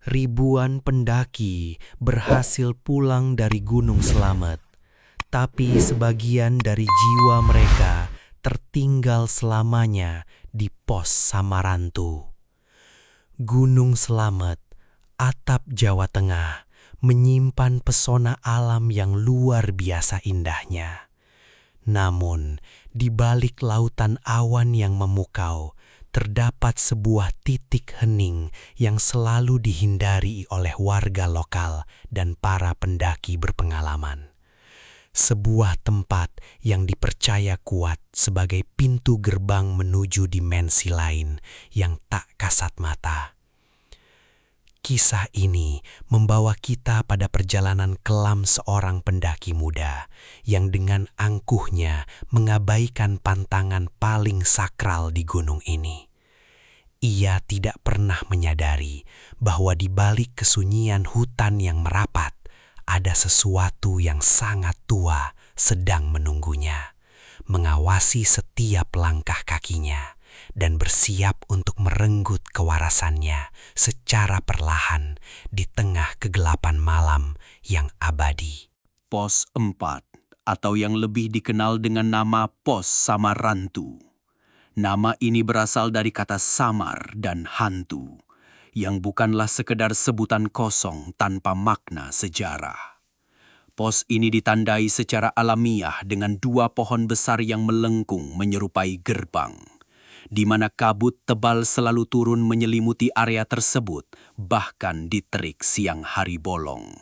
Ribuan pendaki berhasil pulang dari Gunung Slamet, tapi sebagian dari jiwa mereka tertinggal selamanya di pos Samarantu. Gunung Slamet, atap Jawa Tengah, menyimpan pesona alam yang luar biasa indahnya. Namun, di balik lautan awan yang memukau, terdapat sebuah titik hening yang selalu dihindari oleh warga lokal dan para pendaki berpengalaman. Sebuah tempat yang dipercaya kuat sebagai pintu gerbang menuju dimensi lain yang tak kasat mata. Kisah ini membawa kita pada perjalanan kelam seorang pendaki muda yang dengan angkuhnya mengabaikan pantangan paling sakral di gunung ini. Ia tidak pernah menyadari bahwa di balik kesunyian hutan yang merapat, ada sesuatu yang sangat tua sedang menunggunya, mengawasi setiap langkah kakinya, dan bersiap untuk merenggut kewarasannya secara perlahan di tengah kegelapan malam yang abadi. Pos 4, atau yang lebih dikenal dengan nama Pos Samarantu. Nama ini berasal dari kata samar dan hantu, yang bukanlah sekedar sebutan kosong tanpa makna sejarah. Pos ini ditandai secara alamiah dengan dua pohon besar yang melengkung menyerupai gerbang, di mana kabut tebal selalu turun menyelimuti area tersebut, bahkan di terik siang hari bolong.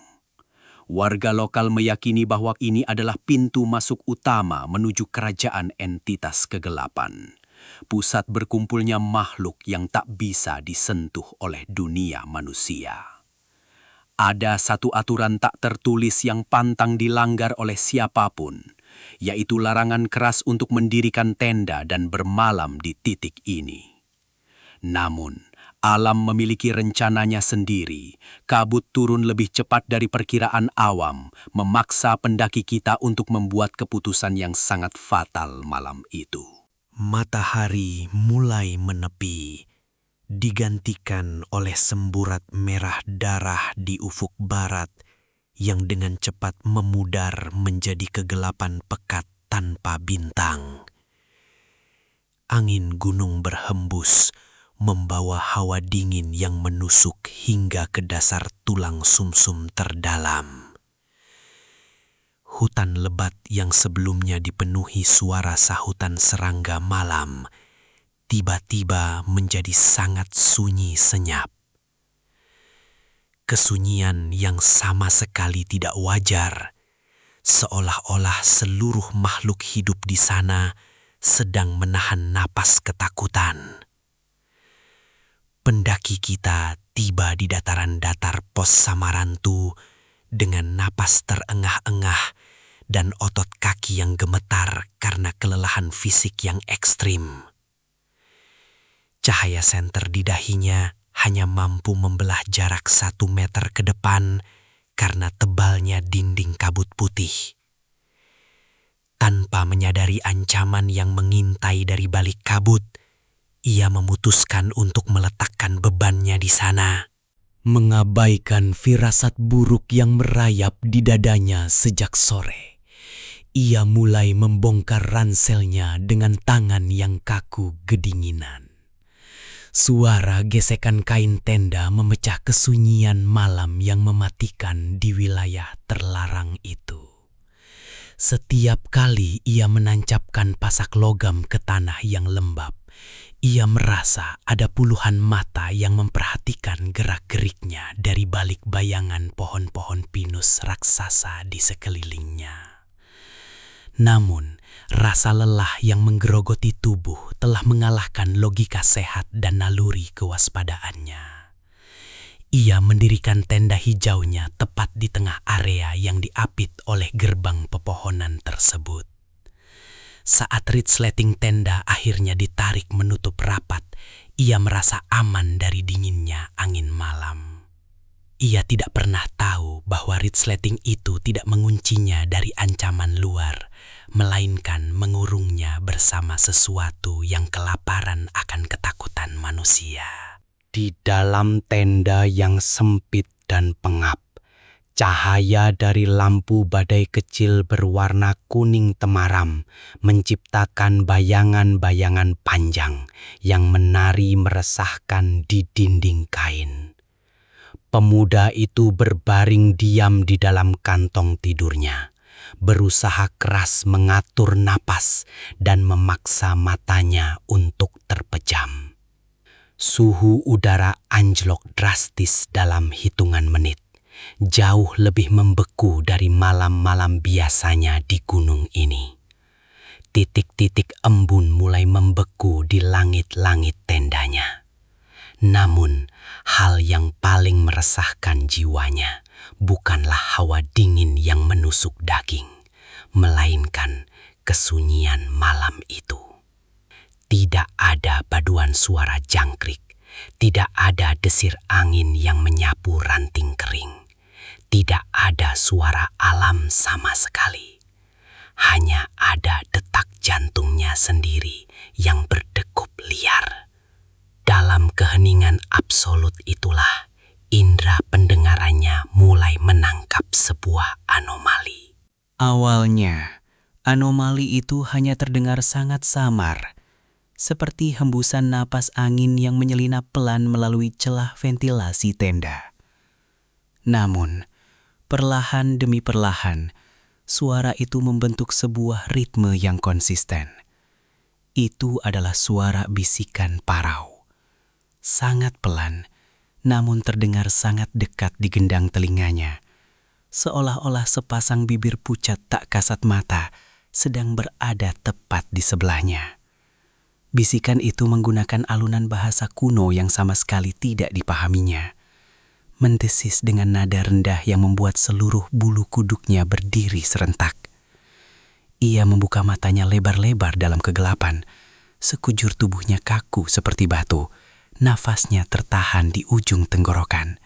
Warga lokal meyakini bahwa ini adalah pintu masuk utama menuju kerajaan entitas kegelapan, pusat berkumpulnya makhluk yang tak bisa disentuh oleh dunia manusia. Ada satu aturan tak tertulis yang pantang dilanggar oleh siapapun, yaitu larangan keras untuk mendirikan tenda dan bermalam di titik ini. Namun, alam memiliki rencananya sendiri. Kabut turun lebih cepat dari perkiraan awam, memaksa pendaki kita untuk membuat keputusan yang sangat fatal malam itu. Matahari mulai menepi, digantikan oleh semburat merah darah di ufuk barat yang dengan cepat memudar menjadi kegelapan pekat tanpa bintang. Angin gunung berhembus, membawa hawa dingin yang menusuk hingga ke dasar tulang sumsum terdalam. Hutan lebat yang sebelumnya dipenuhi suara sahutan serangga malam, tiba-tiba menjadi sangat sunyi senyap. Kesunyian yang sama sekali tidak wajar, seolah-olah seluruh makhluk hidup di sana sedang menahan napas ketakutan. Pendaki kita tiba di dataran datar Pos Samarantu dengan napas terengah-engah dan otot kaki yang gemetar karena kelelahan fisik yang ekstrim. Cahaya senter di dahinya hanya mampu membelah jarak 1 meter ke depan karena tebalnya dinding kabut putih. Tanpa menyadari ancaman yang mengintai dari balik kabut, ia memutuskan untuk meletakkan bebannya di sana, mengabaikan firasat buruk yang merayap di dadanya sejak sore. Ia mulai membongkar ranselnya dengan tangan yang kaku kedinginan. Suara gesekan kain tenda memecah kesunyian malam yang mematikan di wilayah terlarang itu. Setiap kali ia menancapkan pasak logam ke tanah yang lembab, ia merasa ada puluhan mata yang memperhatikan gerak-geriknya dari balik bayangan pohon-pohon pinus raksasa di sekelilingnya. Namun, rasa lelah yang menggerogoti tubuh telah mengalahkan logika sehat dan naluri kewaspadaannya. Ia mendirikan tenda hijaunya tepat di tengah area yang diapit oleh gerbang pepohonan tersebut. Saat resleting tenda akhirnya ditarik menutup rapat, ia merasa aman dari dinginnya angin malam. Ia tidak pernah tahu bahwa resleting itu tidak menguncinya dari ancaman luar, melainkan mengurungnya bersama sesuatu yang kelaparan akan ketakutan manusia. Di dalam tenda yang sempit dan pengap, cahaya dari lampu badai kecil berwarna kuning temaram menciptakan bayangan-bayangan panjang yang menari meresahkan di dinding kain. Pemuda itu berbaring diam di dalam kantong tidurnya, berusaha keras mengatur napas dan memaksa matanya untuk terpejam. Suhu udara anjlok drastis dalam hitungan menit, jauh lebih membeku dari malam-malam biasanya di gunung ini. Titik-titik embun mulai membeku di langit-langit tendanya. Namun, hal yang paling meresahkan jiwanya bukanlah hawa dingin yang menusuk daging, melainkan kesunyian malam itu. Tidak ada paduan suara jangkrik, tidak ada desir angin yang menyapu ranting kering, tidak ada suara alam sama sekali. Hanya ada detak jantungnya sendiri yang berdegup liar. Dalam keheningan absolut itulah, indera pendengarannya mulai menangkap sebuah anomali. Awalnya, anomali itu hanya terdengar sangat samar, seperti hembusan napas angin yang menyelinap pelan melalui celah ventilasi tenda. Namun, perlahan demi perlahan, suara itu membentuk sebuah ritme yang konsisten. Itu adalah suara bisikan parau. Sangat pelan, namun terdengar sangat dekat di gendang telinganya. Seolah-olah sepasang bibir pucat tak kasat mata sedang berada tepat di sebelahnya. Bisikan itu menggunakan alunan bahasa kuno yang sama sekali tidak dipahaminya. Mendesis dengan nada rendah yang membuat seluruh bulu kuduknya berdiri serentak. Ia membuka matanya lebar-lebar dalam kegelapan. Sekujur tubuhnya kaku seperti batu. Nafasnya tertahan di ujung tenggorokan.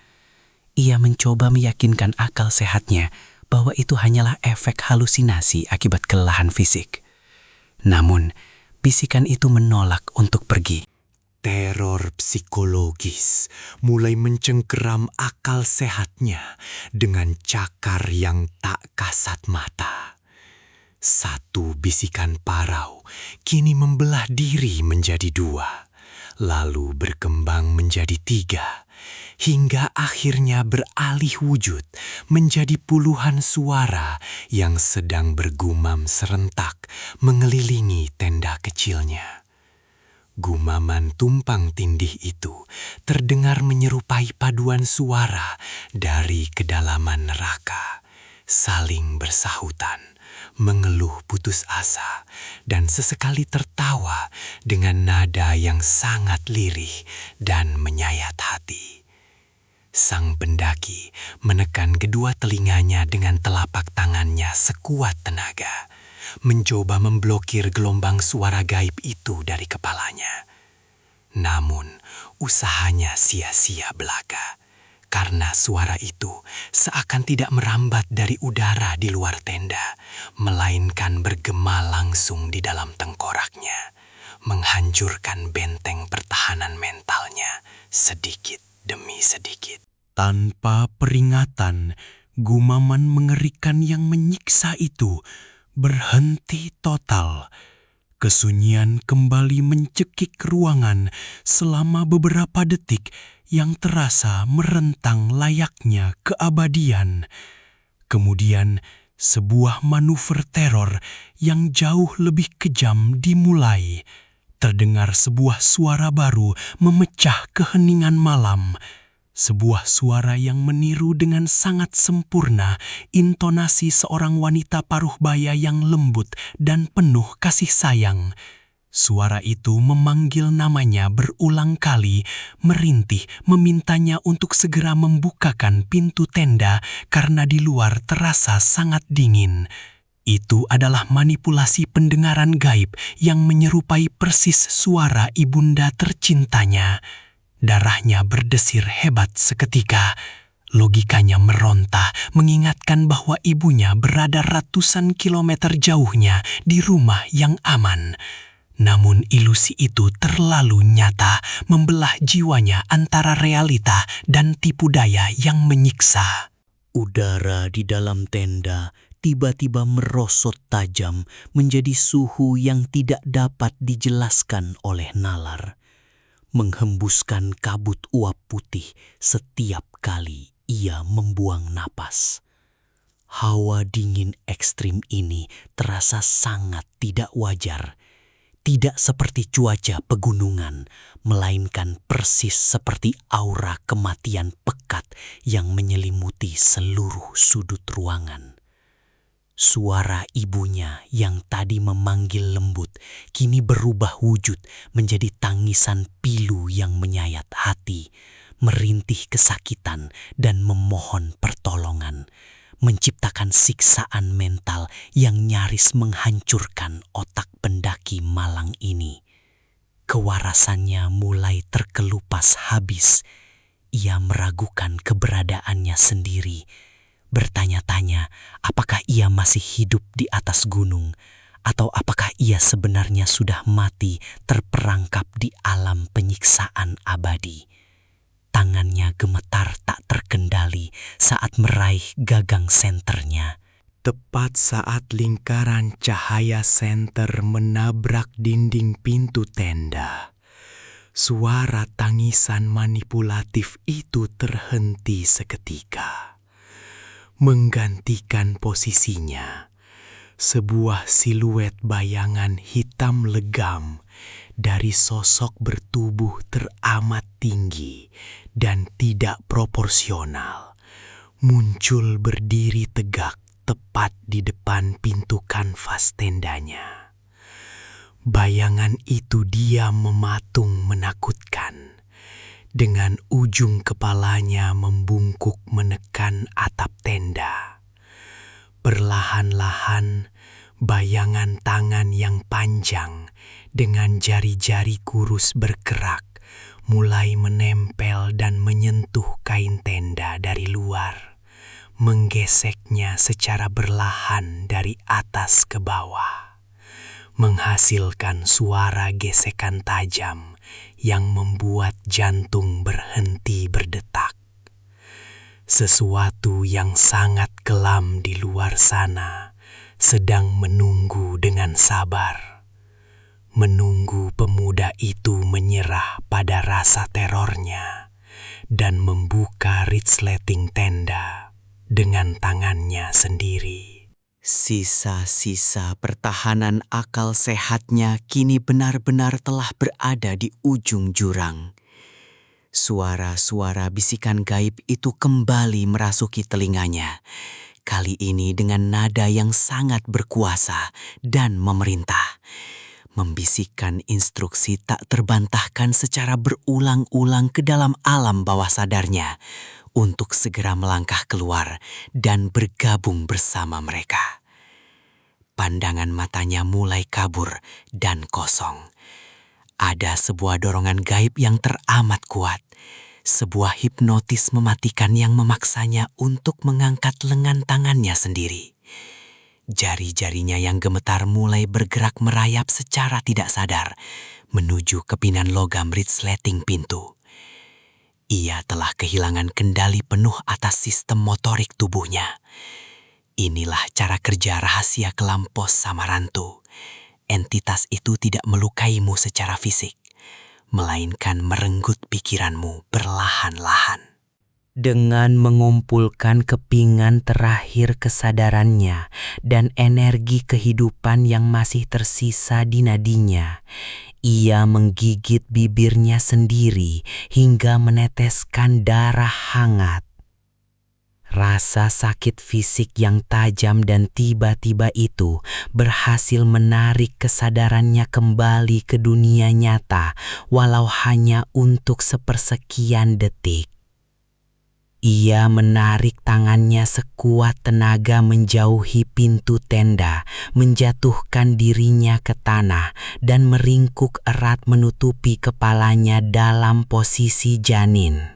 Ia mencoba meyakinkan akal sehatnya bahwa itu hanyalah efek halusinasi akibat kelelahan fisik. Namun, bisikan itu menolak untuk pergi. Teror psikologis mulai mencengkeram akal sehatnya dengan cakar yang tak kasat mata. Satu bisikan parau kini membelah diri menjadi dua, lalu berkembang menjadi tiga, hingga akhirnya beralih wujud menjadi puluhan suara yang sedang bergumam serentak mengelilingi tenda kecilnya. Gumaman tumpang tindih itu terdengar menyerupai paduan suara dari kedalaman neraka, saling bersahutan, mengeluh putus asa, dan sesekali tertawa dengan nada yang sangat lirih dan menyayat hati. Sang pendaki menekan kedua telinganya dengan telapak tangannya sekuat tenaga, mencoba memblokir gelombang suara gaib itu dari kepalanya. Namun, usahanya sia-sia belaka, karena suara itu seakan tidak merambat dari udara di luar tenda, melainkan bergema langsung di dalam tengkoraknya, menghancurkan benteng pertahanan mentalnya sedikit demi sedikit. Tanpa peringatan, gumaman mengerikan yang menyiksa itu berhenti total. Kesunyian kembali mencekik ruangan selama beberapa detik yang terasa merentang layaknya keabadian. Kemudian, sebuah manuver teror yang jauh lebih kejam dimulai. Terdengar sebuah suara baru memecah keheningan malam. Sebuah suara yang meniru dengan sangat sempurna intonasi seorang wanita paruh baya yang lembut dan penuh kasih sayang. Suara itu memanggil namanya berulang kali, merintih memintanya untuk segera membukakan pintu tenda karena di luar terasa sangat dingin. Itu adalah manipulasi pendengaran gaib yang menyerupai persis suara ibunda tercintanya. Darahnya berdesir hebat seketika. Logikanya meronta, mengingatkan bahwa ibunya berada ratusan kilometer jauhnya di rumah yang aman. Namun ilusi itu terlalu nyata, membelah jiwanya antara realita dan tipu daya yang menyiksa. Udara di dalam tenda tiba-tiba merosot tajam menjadi suhu yang tidak dapat dijelaskan oleh nalar, menghembuskan kabut uap putih setiap kali ia membuang napas. Hawa dingin ekstrim ini terasa sangat tidak wajar. Tidak seperti cuaca pegunungan, melainkan persis seperti aura kematian pekat yang menyelimuti seluruh sudut ruangan. Suara ibunya yang tadi memanggil lembut kini berubah wujud menjadi tangisan pilu yang menyayat hati, merintih kesakitan dan memohon pertolongan, menciptakan siksaan mental yang nyaris menghancurkan otak pendaki malang ini. Kewarasannya mulai terkelupas habis. Ia meragukan keberadaannya sendiri, bertanya-tanya apakah ia masih hidup di atas gunung, atau apakah ia sebenarnya sudah mati terperangkap di alam penyiksaan abadi. Tangannya gemetar tak terkendali saat meraih gagang senternya. Tepat saat lingkaran cahaya senter menabrak dinding pintu tenda, suara tangisan manipulatif itu terhenti seketika. Menggantikan posisinya, sebuah siluet bayangan hitam legam dari sosok bertubuh teramat tinggi dan tidak proporsional muncul berdiri tegak tepat di depan pintu kanvas tendanya. Bayangan itu diam mematung menakutkan, dengan ujung kepalanya membungkuk menekan atap tenda. Perlahan-lahan, bayangan tangan yang panjang dengan jari-jari kurus bergerak, mulai menempel dan menyentuh kain tenda dari luar, menggeseknya secara berlahan dari atas ke bawah, menghasilkan suara gesekan tajam yang membuat jantung berhenti berdetak. Sesuatu yang sangat kelam di luar sana sedang menunggu dengan sabar. Menunggu pemuda itu menyerah pada rasa terornya dan membuka resleting tenda dengan tangannya sendiri. Sisa-sisa pertahanan akal sehatnya kini benar-benar telah berada di ujung jurang. Suara-suara bisikan gaib itu kembali merasuki telinganya, kali ini dengan nada yang sangat berkuasa dan memerintah. Membisikkan instruksi tak terbantahkan secara berulang-ulang ke dalam alam bawah sadarnya untuk segera melangkah keluar dan bergabung bersama mereka. Pandangan matanya mulai kabur dan kosong. Ada sebuah dorongan gaib yang teramat kuat, sebuah hipnotis mematikan yang memaksanya untuk mengangkat lengan tangannya sendiri. Jari-jarinya yang gemetar mulai bergerak merayap secara tidak sadar menuju kepinan logam resleting pintu. Ia telah kehilangan kendali penuh atas sistem motorik tubuhnya. Inilah cara kerja rahasia kelam pos Samarantu. Entitas itu tidak melukaimu secara fisik, melainkan merenggut pikiranmu perlahan-lahan. Dengan mengumpulkan kepingan terakhir kesadarannya dan energi kehidupan yang masih tersisa di nadinya, ia menggigit bibirnya sendiri hingga meneteskan darah hangat. Rasa sakit fisik yang tajam dan tiba-tiba itu berhasil menarik kesadarannya kembali ke dunia nyata, walau hanya untuk sepersekian detik. Ia menarik tangannya sekuat tenaga menjauhi pintu tenda, menjatuhkan dirinya ke tanah, dan meringkuk erat menutupi kepalanya dalam posisi janin.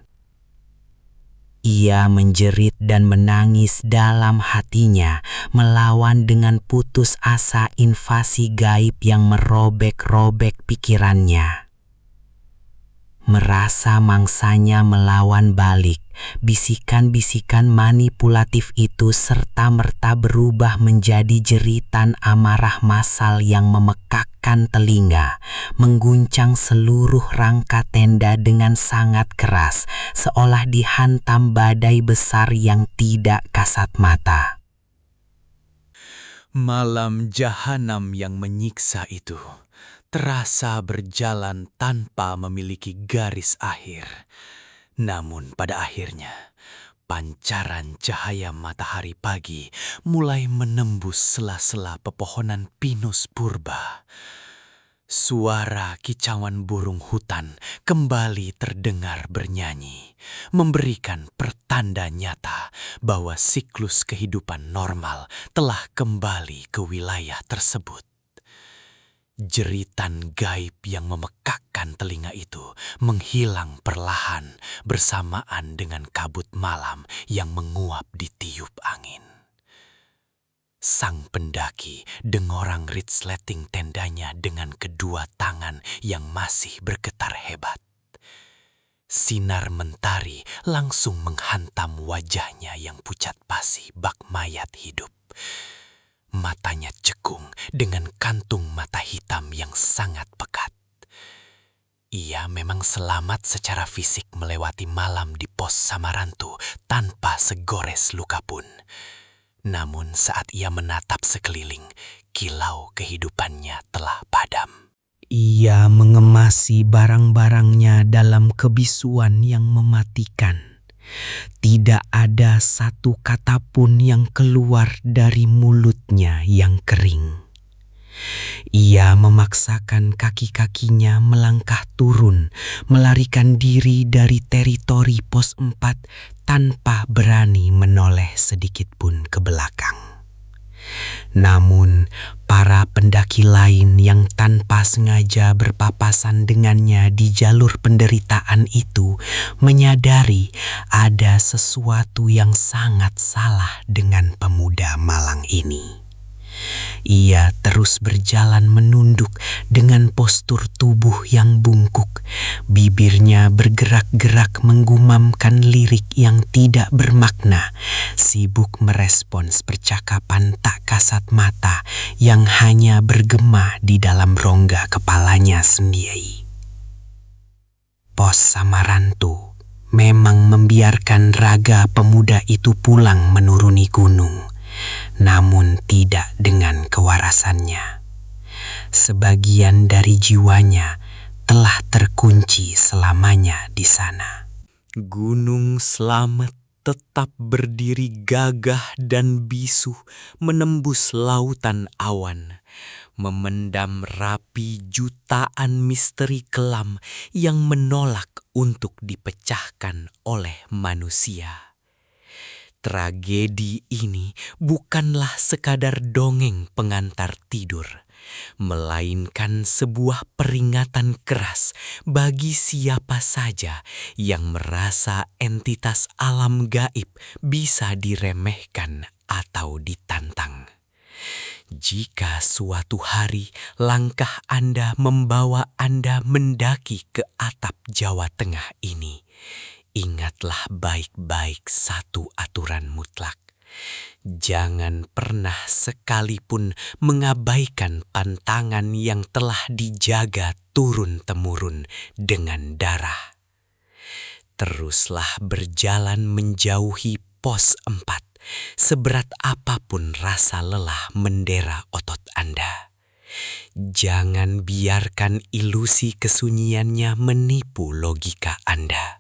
Ia menjerit dan menangis dalam hatinya, melawan dengan putus asa invasi gaib yang merobek-robek pikirannya. Merasa mangsanya melawan balik, bisikan-bisikan manipulatif itu serta-merta berubah menjadi jeritan amarah massal yang memekakkan telinga, mengguncang seluruh rangka tenda dengan sangat keras, seolah dihantam badai besar yang tidak kasat mata. Malam jahanam yang menyiksa itu terasa berjalan tanpa memiliki garis akhir. Namun pada akhirnya, pancaran cahaya matahari pagi mulai menembus sela-sela pepohonan pinus purba. Suara kicauan burung hutan kembali terdengar bernyanyi, memberikan pertanda nyata bahwa siklus kehidupan normal telah kembali ke wilayah tersebut. Jeritan gaib yang memekakkan telinga itu menghilang perlahan bersamaan dengan kabut malam yang menguap ditiup angin. Sang pendaki dengorang ritsleting tendanya dengan kedua tangan yang masih bergetar hebat. Sinar mentari langsung menghantam wajahnya yang pucat pasi bak mayat hidup. Matanya cekung dengan kantung mata hitam yang sangat pekat. Ia memang selamat secara fisik melewati malam di pos Samarantu tanpa segores luka pun. Namun saat ia menatap sekeliling, kilau kehidupannya telah padam. Ia mengemasi barang-barangnya dalam kebisuan yang mematikan. Tidak ada satu kata pun yang keluar dari mulutnya yang kering. Ia memaksakan kaki-kakinya melangkah turun, melarikan diri dari teritori pos 4 tanpa berani menoleh sedikit pun ke belakang. Namun, para pendaki lain yang tanpa sengaja berpapasan dengannya di jalur penderitaan itu menyadari ada sesuatu yang sangat salah dengan pemuda malang ini. Ia terus berjalan menunduk dengan postur tubuh yang bungkuk. Bibirnya bergerak-gerak menggumamkan lirik yang tidak bermakna, sibuk merespons percakapan tak kasat mata yang hanya bergema di dalam rongga kepalanya sendiri. Pos Samarantu memang membiarkan raga pemuda itu pulang menuruni gunung, namun tidak dengan kewarasannya. Sebagian dari jiwanya telah terkunci selamanya di sana. Gunung Slamet tetap berdiri gagah dan bisu menembus lautan awan, memendam rapi jutaan misteri kelam yang menolak untuk dipecahkan oleh manusia. Tragedi ini bukanlah sekadar dongeng pengantar tidur, melainkan sebuah peringatan keras bagi siapa saja yang merasa entitas alam gaib bisa diremehkan atau ditantang. Jika suatu hari langkah Anda membawa Anda mendaki ke atap Jawa Tengah ini, ingatlah baik-baik satu aturan mutlak. Jangan pernah sekalipun mengabaikan pantangan yang telah dijaga turun-temurun dengan darah. Teruslah berjalan menjauhi pos 4, seberat apapun rasa lelah mendera otot Anda. Jangan biarkan ilusi kesunyiannya menipu logika Anda.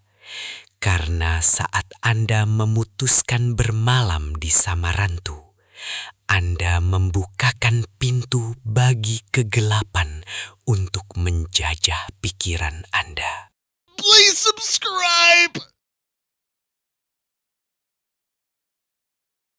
Karena saat Anda memutuskan bermalam di Samarantu, Anda membukakan pintu bagi kegelapan untuk menjajah pikiran Anda. Please subscribe!